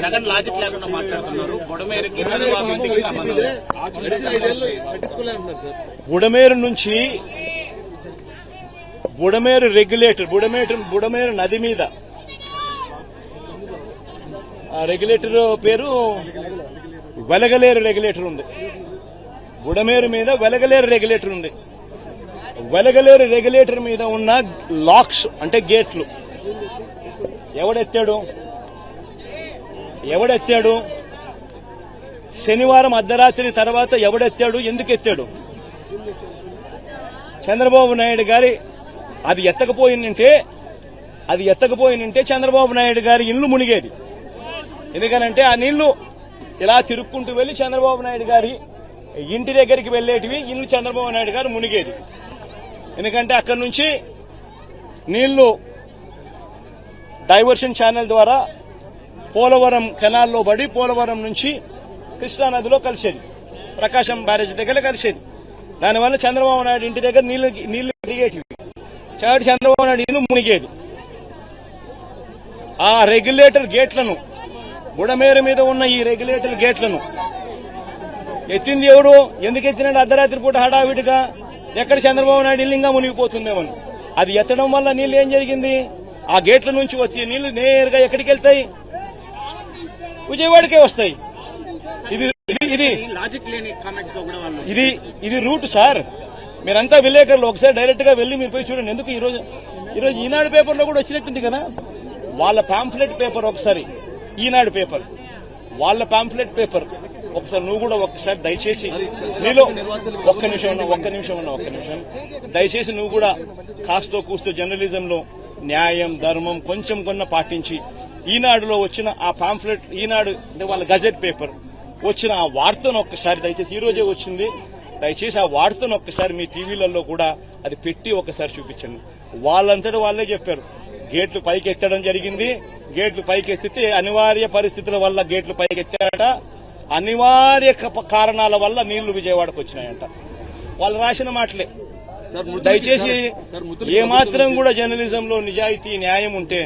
Jagan logic లేకుండా మాట్లాడుతున్నారు. బుడమేరుకి చంద్రబాబు ఇంటికి సంబంధం. బుడమేరు నుంచి బుడమేరు రెగ్యులేటర్ బుడమేరు నది మీద ఆ రెగ్యులేటర్ పేరు వెలగలేరు రెగ్యులేటర్ ఉంది. బుడమేరు మీద వెలగలేరు రెగ్యులేటర్ ఉంది. వెలగలేరు రెగ్యులేటర్ మీద ఉన్న లాక్స్ అంటే గేట్లు ఎవడెత్తాడు? శనివారం అర్ధరాత్రి తర్వాత ఎవడెత్తాడు? ఎందుకు ఎత్తాడు? చంద్రబాబు నాయుడు గారి అది ఎత్తకపోయిందంటే చంద్రబాబు నాయుడు గారి ఇల్లు మునిగేది. ఎందుకనంటే ఆ నీళ్లు ఇలా తిరుక్కుంటూ వెళ్లి చంద్రబాబు నాయుడు గారి ఇంటి దగ్గరికి వెళ్లేటివి, ఇల్లు చంద్రబాబు నాయుడు గారు మునిగేది. ఎందుకంటే అక్కడి నుంచి నీళ్లు డైవర్షన్ ఛానల్ ద్వారా పోలవరం కెనాల్లో పడి పోలవరం నుంచి కృష్ణానదిలో కలిసేది, ప్రకాశం బ్యారేజ్ దగ్గర కలిసేది. దానివల్ల చంద్రబాబు నాయుడు ఇంటి దగ్గర నీళ్లు దిగేటివి, చంద్రబాబు నాయుడు ఇల్లు మునిగేది. ఆ రెగ్యులేటర్ గేట్లను, బుడమేరు మీద ఉన్న ఈ రెగ్యులేటర్ గేట్లను ఎత్తింది ఎవడు? ఎందుకు ఎత్తినాడు? అర్ధరాత్రి పూట హడావిడిగా ఎక్కడ చంద్రబాబు నాయుడు ఇల్లు ఇంకా మునిగిపోతుందేమని. అది ఎత్తడం వల్ల నీళ్లు ఏం జరిగింది? ఆ గేట్ల నుంచి వచ్చే నీళ్లు నేరుగా ఎక్కడికి వెళ్తాయి? విజయవాడకే వస్తాయి. ఇది రూట్ సార్. మీరంతా విలేకరులు ఒకసారి డైరెక్ట్ గా వెళ్లి మీరు పోయి చూడండి. ఎందుకు ఈరోజు ఈనాడు పేపర్లో కూడా వచ్చినట్టుంది కదా వాళ్ళ పాంఫ్లెట్ పేపర్. ఒకసారి ఈనాడు పేపర్, వాళ్ళ పాంఫ్లెట్ పేపర్ ఒకసారి నువ్వు కూడా ఒక్కసారి దయచేసి నీలో ఒక్క నిమిషం దయచేసి నువ్వు కూడా కాస్తో కూస్తూ జర్నలిజంలో న్యాయం ధర్మం కొంచెం కొన్న పాటించి ఈనాడులో వచ్చిన ఆ పాంఫ్లెట్, ఈనాడు అంటే వాళ్ళ గజెట్ పేపర్ వచ్చిన ఆ వార్తను ఒక్కసారి దయచేసి, ఈ రోజే వచ్చింది, దయచేసి ఆ వార్తను ఒక్కసారి మీ టీవీలలో కూడా అది పెట్టి ఒకసారి చూపించండి. వాళ్ళంతటా వాళ్ళే చెప్పారు గేట్లు పైకి ఎత్తడం జరిగింది. గేట్లు పైకి ఎత్తితే అనివార్య పరిస్థితుల వల్ల గేట్లు పైకి ఎత్తారట. అనివార్య కారణాల వల్ల నీళ్లు విజయవాడకు వచ్చినాయంట. వాళ్ళు రాసిన మాటలే. దయచేసి ఏమాత్రం కూడా జర్నలిజంలో నిజాయితీ న్యాయం ఉంటే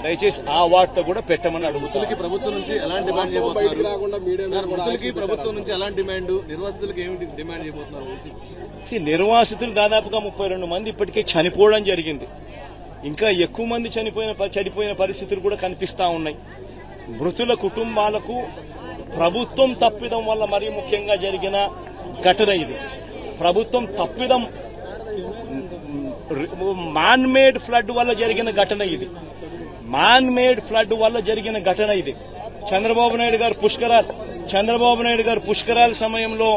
దయచేసి ఆ వార్త కూడా పెట్టమని అడుగుతుంది. ప్రభుత్వం నుంచి ఎలాంటి డిమాండ్ చేయబోతున్నారు? ప్రభుత్వం నుంచి ఎలాంటి డిమాండ్, నిర్వాసితులకు ఏమిటి డిమాండ్ చేయబోతున్నారు? నిర్వాసితులు దాదాపుగా 32 మంది ఇప్పటికే చనిపోవడం జరిగింది. ఇంకా ఎక్కువ మంది చనిపోయిన పరిస్థితులు కూడా కనిపిస్తా ఉన్నాయి. మృతుల కుటుంబాలకు ప్రభుత్వం తప్పిదం వల్ల మరీ ముఖ్యంగా జరిగిన ఘటన ఇది. ప్రభుత్వం తప్పిదం, మ్యాన్ మేడ్ ఫ్లడ్ వల్ల జరిగిన ఘటన ఇది. చంద్రబాబు నాయుడు గారు పుష్కరాల సమయంలో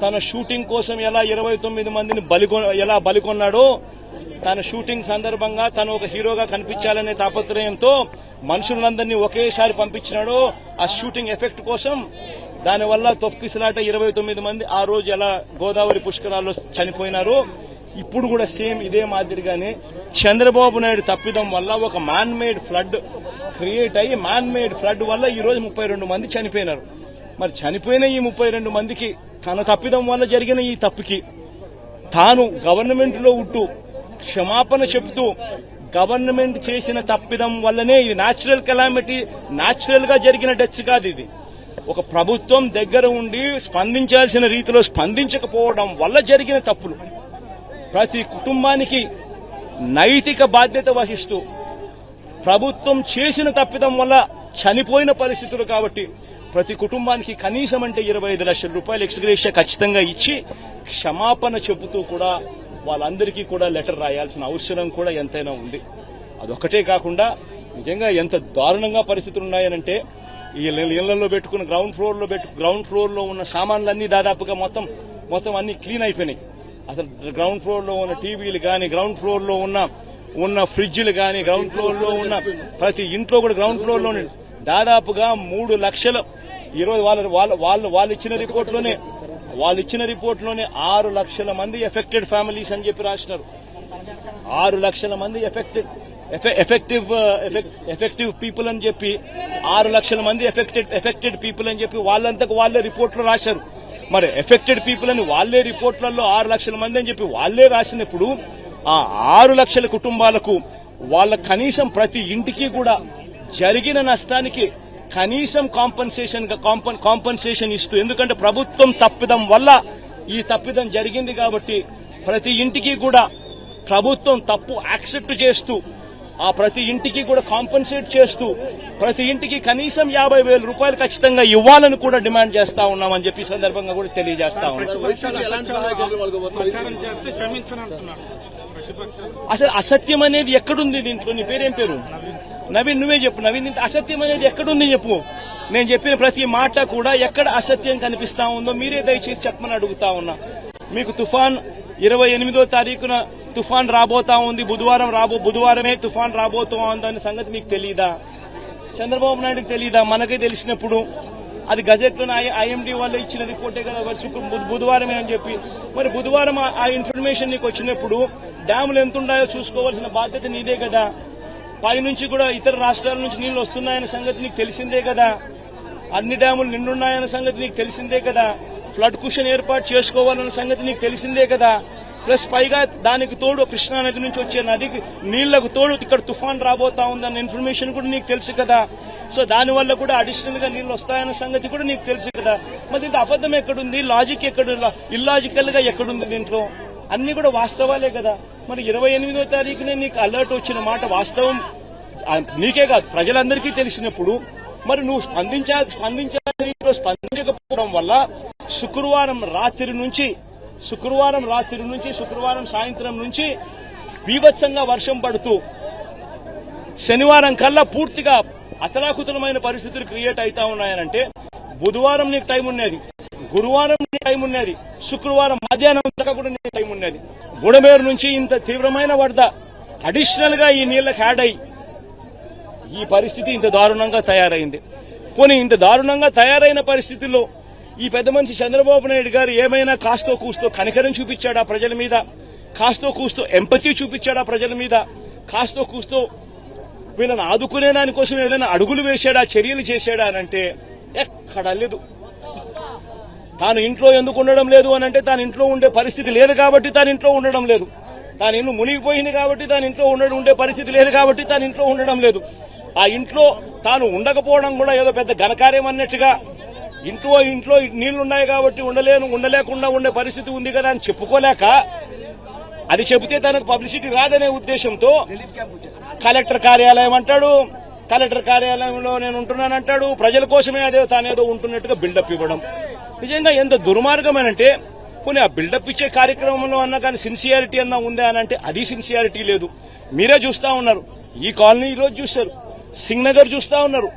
తన షూటింగ్ కోసం ఎలా 29 మందిని బలికొన్నాడో, తన షూటింగ్ సందర్భంగా తను ఒక హీరోగా కనిపించాలనే తాపత్రయంతో మనుషులందరినీ ఒకేసారి పంపించినాడో ఆ షూటింగ్ ఎఫెక్ట్ కోసం. దానివల్ల తొక్కిసలాట 29 మంది ఆ రోజు ఎలా గోదావరి పుష్కరాల్లో చనిపోయినారు. ఇప్పుడు కూడా సేమ్ ఇదే మాదిరిగానే చంద్రబాబు నాయుడు తప్పిదం వల్ల ఒక మ్యాన్ మేడ్ ఫ్లడ్ క్రియేట్ అయ్యి, మ్యాన్ మేడ్ ఫ్లడ్ వల్ల ఈ రోజు 32 మంది చనిపోయినారు. మరి చనిపోయిన ఈ 32 మందికి తన తప్పిదం వల్ల జరిగిన ఈ తప్పుకి తాను గవర్నమెంట్ లో ఉంటూ క్షమాపణ చెబుతూ, గవర్నమెంట్ చేసిన తప్పిదం వల్లనే ఇది న్యాచురల్ కెలామిటీ, న్యాచురల్ గా జరిగిన డెత్స్ కాదు ఇది. ఒక ప్రభుత్వం దగ్గర ఉండి స్పందించాల్సిన రీతిలో స్పందించకపోవడం వల్ల జరిగిన తప్పులు. ప్రతి కుటుంబానికి నైతిక బాధ్యత వహిస్తూ ప్రభుత్వం చేసిన తప్పిదం వల్ల చనిపోయిన పరిస్థితులు కాబట్టి ప్రతి కుటుంబానికి కనీసం అంటే 25 లక్షల రూపాయలు ఎక్స్గ్రేషియా ఖచ్చితంగా ఇచ్చి క్షమాపణ చెబుతూ కూడా వాళ్ళందరికీ కూడా లెటర్ రాయాల్సిన అవసరం కూడా ఎంతైనా ఉంది. అదొక్కటే కాకుండా నిజంగా ఎంత దారుణంగా పరిస్థితులు ఉన్నాయనంటే ఈ ఇళ్లలో పెట్టుకున్న గ్రౌండ్ ఫ్లోర్ లో ఉన్న సామాన్లన్నీ దాదాపుగా మొత్తం అన్ని క్లీన్ అయిపోయినాయి. అసలు గ్రౌండ్ ఫ్లోర్ లో ఉన్న టీవీలు కానీ, గ్రౌండ్ ఫ్లోర్ లో ఉన్న ఫ్రిడ్జ్లు కానీ, గ్రౌండ్ ఫ్లోర్ లో ఉన్న ప్రతి ఇంట్లో కూడా గ్రౌండ్ ఫ్లోర్ లోనే దాదాపుగా 3 లక్షల, ఈరోజు వాళ్ళు ఇచ్చిన రిపోర్ట్ లోనే 6 లక్షల మంది ఎఫెక్టెడ్ ఫ్యామిలీస్ అని చెప్పి రాసినారు. 6 లక్షల మంది ఎఫెక్టివ్ పీపుల్ అని చెప్పి 6 లక్షల మంది ఎఫెక్టెడ్ పీపుల్ అని చెప్పి వాళ్ళంతకు వాళ్ళే రిపోర్ట్లో రాశారు. మరి ఎఫెక్టెడ్ పీపుల్ అని వాళ్ళే రిపోర్ట్లలో 6 లక్షల మంది అని చెప్పి వాళ్ళే రాసినప్పుడు ఆ 6 లక్షల కుటుంబాలకు వాళ్ళ కనీసం ప్రతి ఇంటికి కూడా జరిగిన నష్టానికి కనీసం కాంపన్సేషన్ ఇస్తూ, ఎందుకంటే ప్రభుత్వం తప్పిదం వల్ల ఈ తప్పిదం జరిగింది కాబట్టి ప్రతి ఇంటికి కూడా ప్రభుత్వం తప్పు యాక్సెప్ట్ చేస్తూ ఆ ప్రతి ఇంటికి కూడా కాంపన్సేట్ చేస్తూ ప్రతి ఇంటికి కనీసం 50,000 రూపాయలు ఖచ్చితంగా ఇవ్వాలని కూడా డిమాండ్ చేస్తా ఉన్నామని చెప్పి సందర్భంగా కూడా తెలియజేస్తా ఉన్నాం. వైసీపీ ఎలాంటి సమాచారాలు వాళ్ళకి అసలు అసత్యం అనేది ఎక్కడుంది దీంట్లో? నీ పేరేం పేరు? నవీన్, నువ్వే చెప్పు. నవీన్, అసత్యం అనేది ఎక్కడుంది చెప్పు. నేను చెప్పిన ప్రతి మాట కూడా ఎక్కడ అసత్యం కనిపిస్తా ఉందో మీరే దయచేసి చెప్పమని అడుగుతా ఉన్నా. మీకు తుఫాన్ 28వ తారీఖున తుఫాన్ రాబోతా ఉంది, బుధవారమే తుఫాన్ రాబోతా ఉందనే సంగతి మీకు తెలీదా? చంద్రబాబు నాయుడుకి తెలీదా? మనకే తెలిసినప్పుడు అది గజెట్లోనే ఐఎండీ వాళ్ళు ఇచ్చిన రిపోర్టే కదా బుధవారమే అని చెప్పి. మరి బుధవారం ఆ ఇన్ఫర్మేషన్ నీకు వచ్చినప్పుడు డ్యాములు ఎంత ఉన్నాయో చూసుకోవాల్సిన బాధ్యత నీదే కదా. పైనుంచి కూడా ఇతర రాష్ట్రాల నుంచి నీళ్లు వస్తున్నాయన్న సంగతి నీకు తెలిసిందే కదా. అన్ని డ్యాములు నిండున్నాయన్న సంగతి నీకు తెలిసిందే కదా. ఫ్లడ్ కుషన్ ఏర్పాటు చేసుకోవాలన్న సంగతి నీకు తెలిసిందే కదా. ప్లస్ పైగా దానికి తోడు కృష్ణా నది నుంచి వచ్చే నదికి నీళ్లకు తోడు ఇక్కడ తుఫాన్ రాబోతా ఉందన్న ఇన్ఫర్మేషన్ కూడా నీకు తెలుసు కదా. సో దానివల్ల కూడా అడిషనల్ గా నీళ్లు వస్తాయన్న సంగతి కూడా నీకు తెలుసు కదా. మరి ఇంత అబద్ధం ఎక్కడుంది? లాజిక్ ఎక్కడ? ఇల్లాజికల్ గా ఎక్కడుంది దీంట్లో? అన్ని కూడా వాస్తవాలే కదా. మరి 28వ తారీఖునే నీకు అలర్ట్ వచ్చిన మాట వాస్తవం నీకే కాదు ప్రజలందరికీ తెలిసినప్పుడు మరి నువ్వు స్పందించకపోవడం వల్ల శుక్రవారం రాత్రి నుంచి శుక్రవారం సాయంత్రం నుంచి బీభత్సంగా వర్షం పడుతూ శనివారం కల్లా పూర్తిగా అతలాకుతలమైన పరిస్థితులు క్రియేట్ అవుతా ఉన్నాయనంటే బుధవారం నీకు టైం ఉన్నది, గురువారం నీకు టైం ఉన్నది, శుక్రవారం మధ్యాహ్నం దాకా కూడా నీకు టైం ఉన్నది. బుడమేరు నుంచి ఇంత తీవ్రమైన వరద అడిషనల్ గా ఈ నీళ్లకు యాడ్ అయ్యి ఈ పరిస్థితి ఇంత దారుణంగా తయారైంది. పోనీ ఇంత దారుణంగా తయారైన పరిస్థితుల్లో ఈ పెద్ద మనిషి చంద్రబాబు నాయుడు గారు ఏమైనా కాస్తో కూస్తో కనికరం చూపించాడా ప్రజల మీద? కాస్తో కూస్తో ఎంపతి చూపించాడా ప్రజల మీద? కాస్తో కూస్తో వీళ్ళని ఆదుకునే దానికోసం ఏదైనా అడుగులు వేశాడా, చర్యలు చేశాడా అనంటే ఎక్కడా లేదు. తాను ఇంట్లో ఎందుకు ఉండడం లేదు అనంటే తాను ఇంట్లో ఉండే పరిస్థితి లేదు కాబట్టి తాను ఇంట్లో ఉండడం లేదు. తాను ఇల్లు మునిగిపోయింది కాబట్టి తాను ఇంట్లో ఉండే పరిస్థితి లేదు కాబట్టి తాను ఇంట్లో ఉండడం లేదు. ఆ ఇంట్లో తాను ఉండకపోవడం కూడా ఏదో పెద్ద ఘనకార్యం అన్నట్టుగా ఇంట్లో నీళ్లున్నాయి కాబట్టి ఉండలేకుండా ఉండే పరిస్థితి ఉంది కదా అని చెప్పుకోలేక అది చెబితే తనకు పబ్లిసిటీ రాదనే ఉద్దేశంతో కలెక్టర్ కార్యాలయం అంటాడు, కలెక్టర్ కార్యాలయంలో నేను ఉంటున్నానంటాడు, ప్రజల కోసమే తానేదో ఉంటున్నట్టుగా బిల్డప్ ఇవ్వడం నిజంగా ఎంత దుర్మార్గమేనంటే. పోనీ ఆ బిల్డప్ ఇచ్చే కార్యక్రమంలో అన్నా కానీ సిన్సియారిటీ అన్నా ఉందా అని అంటే అది సిన్సియారిటీ లేదు. మీరే చూస్తా ఉన్నారు, ఈ కాలనీ ఈరోజు చూశారు, సింగ్నగర్ చూస్తా ఉన్నారు,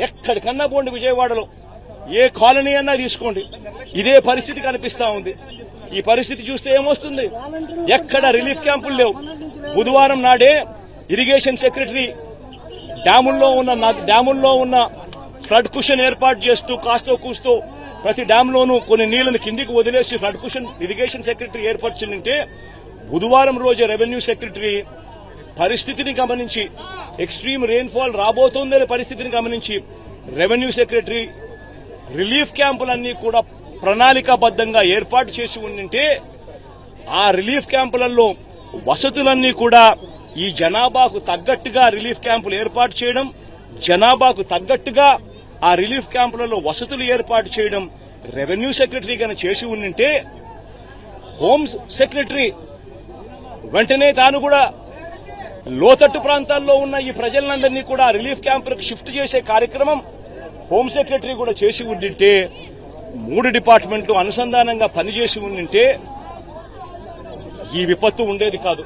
ఎక్కడికన్నా పోండి విజయవాడలో ఏ కాలనీ అన్నా తీసుకోండి ఇదే పరిస్థితి కనిపిస్తా ఉంది. ఈ పరిస్థితి చూస్తే ఏమొస్తుంది? ఎక్కడ రిలీఫ్ క్యాంపులు లేవు. బుధవారం నాడే ఇరిగేషన్ సెక్రటరీ డ్యాముల్లో ఉన్న ఫ్లడ్ కుషన్ ఏర్పాటు చేస్తూ కాస్తో కూస్తో ప్రతి డ్యాంలోనూ కొన్ని నీళ్లను కిందికి వదిలేసి ఫ్లడ్ కుషన్ ఇరిగేషన్ సెక్రటరీ ఏర్పరిచిందంటే బుధవారం రోజు రెవెన్యూ సెక్రటరీ పరిస్థితిని గమనించి ఎక్స్ట్రీమ్ రెయిన్ఫాల్ రాబోతోందనే పరిస్థితిని గమనించి రెవెన్యూ సెక్రటరీ రిలీఫ్ క్యాంపులన్నీ కూడా ప్రణాళికాబద్దంగా ఏర్పాటు చేసి ఉండింటే ఆ రిలీఫ్ క్యాంపులలో వసతులన్నీ కూడా ఈ జనాభాకు తగ్గట్టుగా రిలీఫ్ క్యాంపులు ఏర్పాటు చేయడం, జనాభాకు తగ్గట్టుగా ఆ రిలీఫ్ క్యాంపులలో వసతులు ఏర్పాటు చేయడం రెవెన్యూ సెక్రటరీ గాని చేసి ఉండింటే హోమ్ సెక్రటరీ వెంటనే తాను కూడా లోతట్టు ప్రాంతాల్లో ఉన్న ఈ ప్రజలందరినీ కూడా రిలీఫ్ క్యాంపులకు షిఫ్ట్ చేసే కార్యక్రమం హోమ్ సెక్రటరీ కూడా చేసి ఉండింటే 3 డిపార్ట్మెంట్లు అనుసంధానంగా పనిచేసి ఉండింటే ఈ విపత్తు ఉండేది కాదు.